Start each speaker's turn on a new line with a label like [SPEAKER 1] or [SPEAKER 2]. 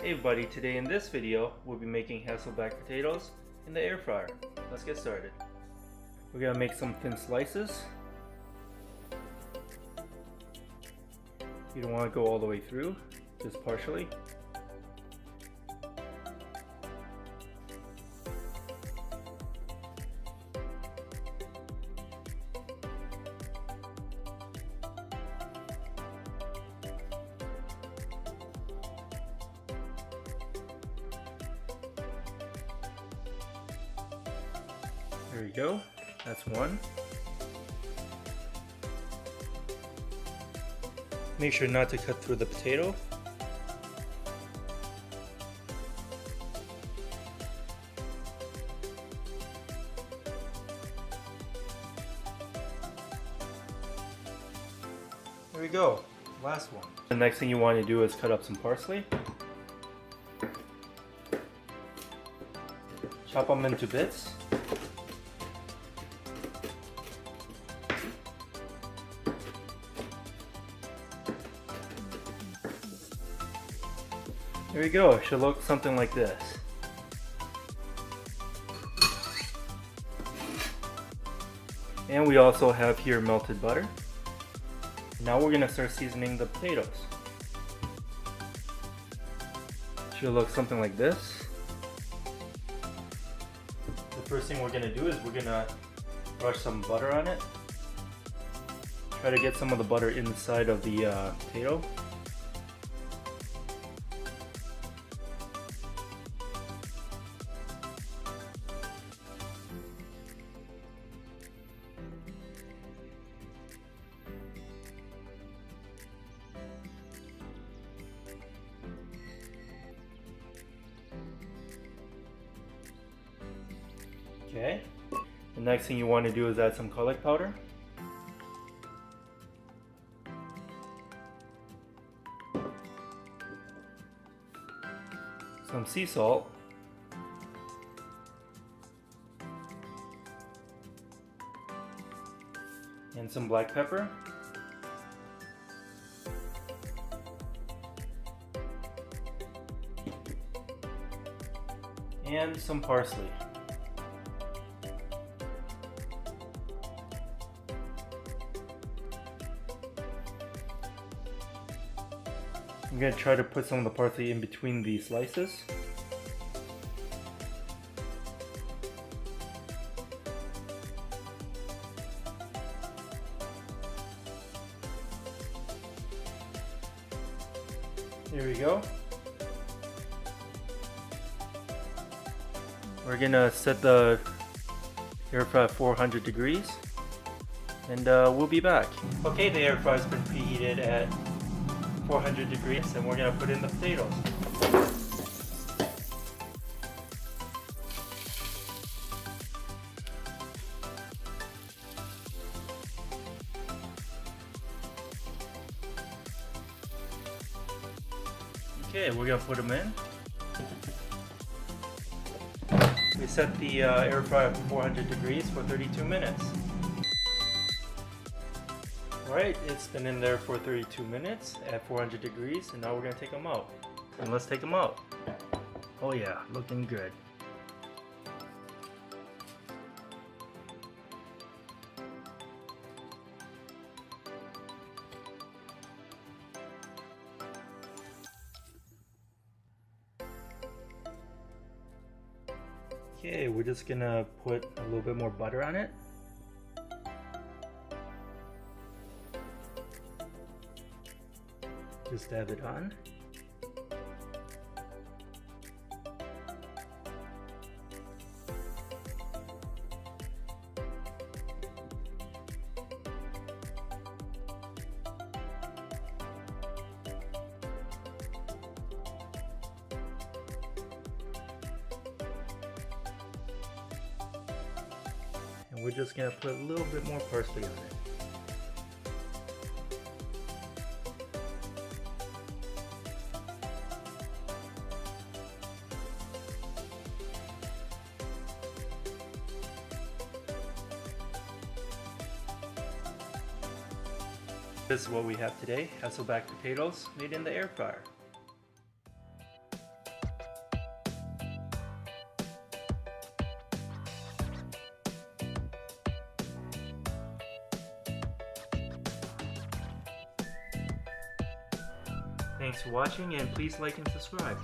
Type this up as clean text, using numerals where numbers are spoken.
[SPEAKER 1] Hey everybody, today in this video we'll be making Hasselback potatoes in the air fryer. Let's get started. We're gonna make some thin slices. You don't want to go all the way through, just partially. There you go, that's one. Make sure not to cut through the potato. There we go, last one. The next thing you want to do is cut up some parsley. Chop them into bits. There you go, it should look something like this. And we also have here melted butter. Now we're going to start seasoning the potatoes. It should look something like this. The first thing we're going to do is we're going to brush some butter on it. Try to get some of the butter inside of the potato. Okay, the next thing you want to do is add some garlic powder. Some sea salt. And some black pepper. And some parsley. I'm going to try to put some of the parsley in between the slices. There we go. We're going to set the air fry at 400 degrees and we'll be back. Okay, the air fry's been preheated at 400 degrees and we're going to put in the potatoes. Okay, we're going to put them in. We set the air fryer at 400 degrees for 32 minutes. Alright, it's been in there for 32 minutes at 400 degrees and now we're going to take them out. And let's take them out. Oh yeah, looking good. Okay, we're just going to put a little bit more butter on it. Just dab it on. And we're just going to put a little bit more parsley on it. This is what we have today, Hasselback potatoes made in the air fryer. Thanks for watching, and please like and subscribe.